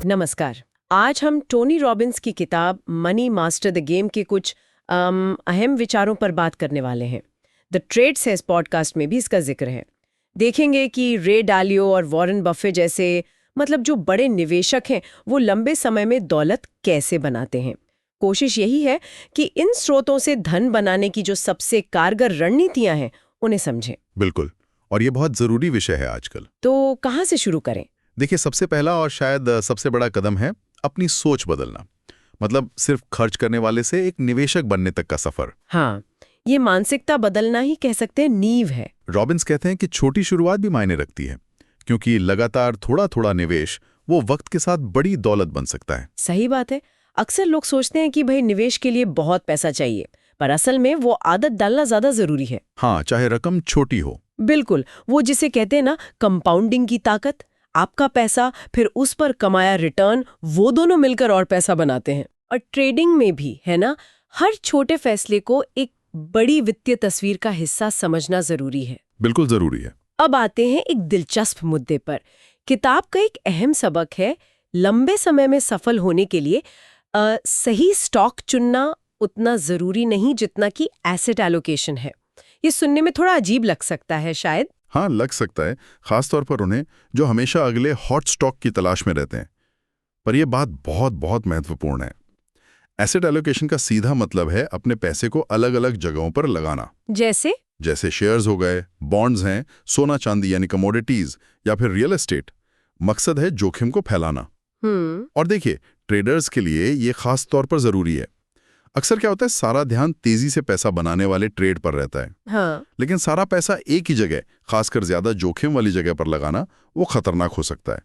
नमस्कार। आज हम टोनी रॉबिन्स की किताब मनी मास्टर द गेम के कुछ अहम विचारों पर बात करने वाले हैं। द ट्रेड सेज पॉडकास्ट में भी इसका जिक्र है। देखेंगे कि रे डालियो और वॉरेन बफे जैसे जो बड़े निवेशक हैं वो लंबे समय में दौलत कैसे बनाते हैं। कोशिश यही है कि इन स्रोतों से धन बनाने की जो सबसे कारगर रणनीतियां हैं उन्हें समझें। बिल्कुल, और ये बहुत जरूरी विषय है आजकल। तो कहाँ से शुरू करें? देखिए, सबसे पहला और शायद सबसे बड़ा कदम है अपनी सोच बदलना। मतलब सिर्फ खर्च करने वाले से एक निवेशक बनने तक का सफर। हाँ, ये मानसिकता बदलना ही कह सकते हैं नींव है। रॉबिन्स कहते हैं कि छोटी शुरुआत भी मायने रखती है, क्योंकि लगातार थोड़ा थोड़ा निवेश वो वक्त के साथ बड़ी दौलत बन सकता है। सही बात है। अक्सर लोग सोचते हैं कि भाई निवेश के लिए बहुत पैसा चाहिए, पर असल में वो आदत डालना ज्यादा जरूरी है। हाँ, चाहे रकम छोटी हो। बिल्कुल, वो जिसे कहते हैं ना कंपाउंडिंग की ताकत। आपका पैसा फिर उस पर कमाया रिटर्न, वो दोनों मिलकर और पैसा बनाते हैं। और ट्रेडिंग में भी है ना, हर छोटे फैसले को एक बड़ी वित्तीय तस्वीर का हिस्सा समझना जरूरी है। बिल्कुल जरूरी है। अब आते हैं एक दिलचस्प मुद्दे पर। किताब का एक अहम सबक है, लंबे समय में सफल होने के लिए सही स्टॉक चुनना उतना जरूरी नहीं जितना कि एसेट एलोकेशन है। ये सुनने में थोड़ा अजीब लग सकता है शायद। हाँ, लग सकता है, खासतौर पर उन्हें जो हमेशा अगले हॉट स्टॉक की तलाश में रहते हैं। पर यह बात बहुत बहुत महत्वपूर्ण है। एसेट एलोकेशन का सीधा मतलब है अपने पैसे को अलग अलग जगहों पर लगाना। जैसे शेयर्स हो गए, बॉन्ड्स हैं, सोना चांदी यानी कमोडिटीज, या फिर रियल एस्टेट। मकसद है जोखिम को फैलाना। और देखिए, ट्रेडर्स के लिए ये खास तौर पर जरूरी है। अक्सर क्या होता है, सारा ध्यान तेजी से पैसा बनाने वाले ट्रेड पर रहता है। हाँ। लेकिन सारा पैसा एक ही जगह, खासकर ज्यादा जोखिम वाली जगह पर लगाना, वो खतरनाक हो सकता है।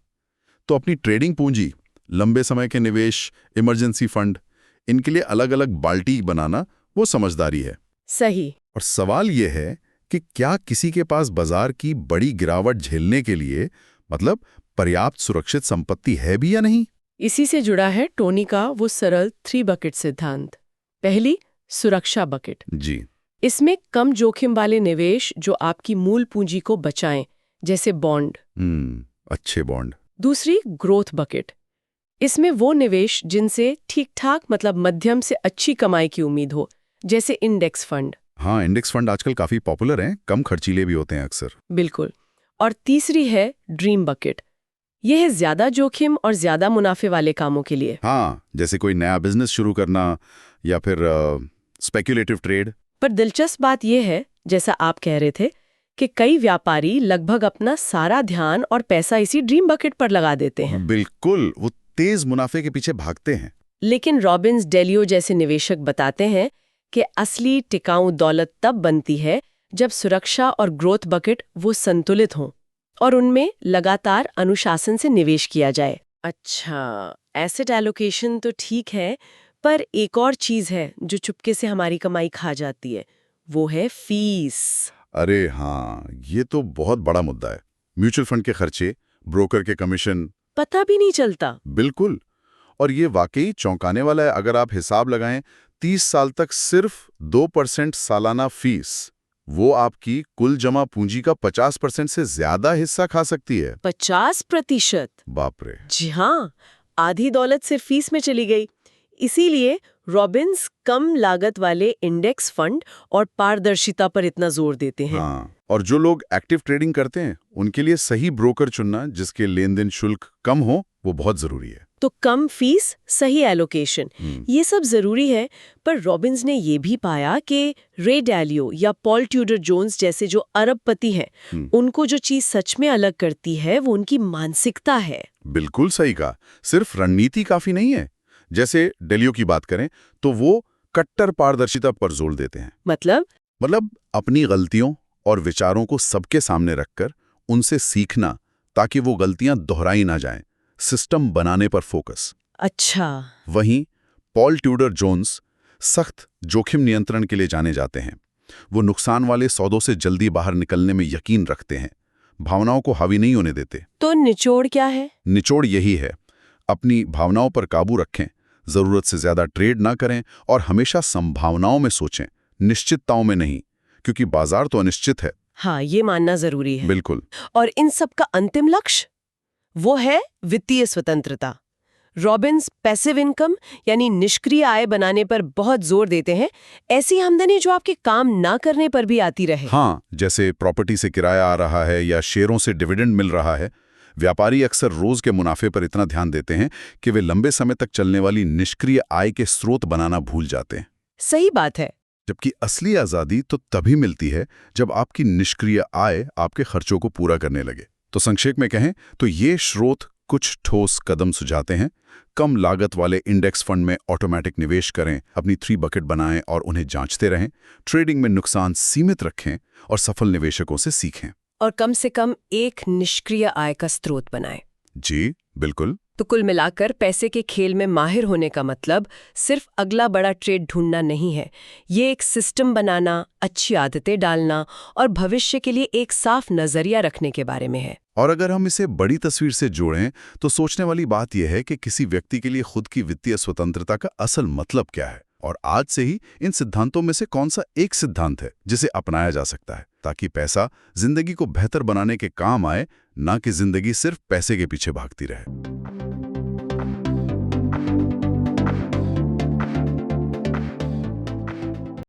तो अपनी ट्रेडिंग पूंजी, लंबे समय के निवेश, इमरजेंसी फंड, इनके लिए अलग अलग बाल्टी बनाना वो समझदारी है। सही। और सवाल यह है कि क्या किसी के पास बाजार की बड़ी गिरावट झेलने के लिए पर्याप्त सुरक्षित संपत्ति है भी या नहीं। इसी से जुड़ा है टोनी का वो सरल 3 बकेट सिद्धांत। पहली, सुरक्षा बकेट। जी। इसमें कम जोखिम वाले निवेश जो आपकी मूल पूंजी को बचाएं, जैसे बॉन्ड। अच्छे बॉन्ड। दूसरी, ग्रोथ बकेट। इसमें वो निवेश जिनसे ठीक ठाक मध्यम से अच्छी कमाई की उम्मीद हो, जैसे इंडेक्स फंड। हाँ, इंडेक्स फंड आजकल काफी पॉपुलर हैं, कम खर्चीले भी होते हैं अक्सर। बिल्कुल। और तीसरी है ड्रीम बकेट। यह है ज्यादा जोखिम और ज्यादा मुनाफे वाले कामों के लिए। हाँ, जैसे कोई नया बिजनेस शुरू करना या फिर स्पेक्युलेटिव ट्रेड। पर दिलचस्प बात यह है, जैसा आप कह रहे थे, कि कई व्यापारी लगभग अपना सारा ध्यान और पैसा इसी ड्रीम बकेट पर लगा देते हैं। बिल्कुल, वो तेज मुनाफे के पीछे भागते हैं। लेकिन रॉबिन्स डेलियो जैसे निवेशक बताते हैं कि असली टिकाऊ दौलत तब बनती है जब सुरक्षा और ग्रोथ बकेट वो संतुलित हों और उनमें लगातार अनुशासन से निवेश किया जाए। अच्छा, एसेट एलोकेशन तो ठीक है, पर एक और चीज है जो चुपके से हमारी कमाई खा जाती है, वो है फीस। अरे हाँ, ये तो बहुत बड़ा मुद्दा है। म्यूचुअल फंड के खर्चे, ब्रोकर के कमीशन, पता भी नहीं चलता। बिल्कुल। और ये वाकई चौंकाने वाला है। अगर आप हिसाब लगाएं, 30 साल तक सिर्फ 2% सालाना फीस, वो आपकी कुल जमा पूंजी का 50% से ज्यादा हिस्सा खा सकती है। 50%? बाप रे। जी हाँ, आधी दौलत सिर्फ फीस में चली गई। इसीलिए रॉबिन्स कम लागत वाले इंडेक्स फंड और पारदर्शिता पर इतना जोर देते हैं। हाँ, और जो लोग एक्टिव ट्रेडिंग करते हैं उनके लिए सही ब्रोकर चुनना जिसके लेन देन शुल्क कम हो, वो बहुत जरूरी है। तो कम फीस, सही एलोकेशन, ये सब जरूरी है। पर रॉबिन्स ने ये भी पाया कि रे डालियो या पॉल ट्यूडर जोन्स जैसे जो अरबपति हैं, उनको जो चीज सच में अलग करती है वो उनकी मानसिकता है। बिल्कुल सही कहा। सिर्फ रणनीति काफी नहीं है। जैसे डेलियो की बात करें तो वो कट्टर पारदर्शिता पर जोर देते हैं। मतलब अपनी गलतियों और विचारों को सबके सामने रखकर उनसे सीखना, ताकि वो गलतियां दोहराई ना जाएं। सिस्टम बनाने पर फोकस। अच्छा। वहीं पॉल ट्यूडर जोन्स सख्त जोखिम नियंत्रण के लिए जाने जाते हैं। वो नुकसान वाले सौदों से जल्दी बाहर निकलने में यकीन रखते हैं, भावनाओं को हावी नहीं होने देते। तो निचोड़ क्या है? निचोड़ यही है, अपनी भावनाओं पर काबू रखें, जरूरत से ज्यादा ट्रेड ना करें और हमेशा संभावनाओं में सोचें, निश्चितताओं में नहीं, क्योंकि बाजार तो अनिश्चित है। हाँ, ये मानना जरूरी है। बिल्कुल। और इन सब का अंतिम लक्ष्य वो है वित्तीय स्वतंत्रता। रॉबिन्स पैसिव इनकम यानी निष्क्रिय आय बनाने पर बहुत जोर देते हैं, ऐसी आमदनी जो आपके काम ना करने पर भी आती रहे। हाँ, जैसे प्रॉपर्टी से किराया आ रहा है या शेयरों से डिविडेंड मिल रहा है। व्यापारी अक्सर रोज के मुनाफे पर इतना ध्यान देते हैं कि वे लंबे समय तक चलने वाली निष्क्रिय आय के स्रोत बनाना भूल जाते हैं। सही बात है। जबकि असली आज़ादी तो तभी मिलती है जब आपकी निष्क्रिय आय आपके खर्चों को पूरा करने लगे। तो संक्षेप में कहें तो ये स्रोत कुछ ठोस कदम सुझाते हैं। कम लागत वाले इंडेक्स फंड में ऑटोमेटिक निवेश करें, अपनी 3 बकेट बनाएं और उन्हें जांचते रहें। ट्रेडिंग में नुकसान सीमित रखें और सफल निवेशकों से सीखें। और कम से कम एक निष्क्रिय आय का स्रोत बनाएं। जी बिल्कुल। तो कुल मिलाकर पैसे के खेल में माहिर होने का मतलब सिर्फ अगला बड़ा ट्रेड ढूंढना नहीं है। ये एक सिस्टम बनाना, अच्छी आदतें डालना और भविष्य के लिए एक साफ नजरिया रखने के बारे में है। और अगर हम इसे बड़ी तस्वीर से जोड़ें तो सोचने वाली बात यह है कि किसी व्यक्ति के लिए खुद की वित्तीय स्वतंत्रता का असल मतलब क्या है, और आज से ही इन सिद्धांतों में से कौन सा एक सिद्धांत है जिसे अपनाया जा सकता है, ताकि पैसा जिंदगी को बेहतर बनाने के काम आए, ना कि जिंदगी सिर्फ पैसे के पीछे भागती रहे।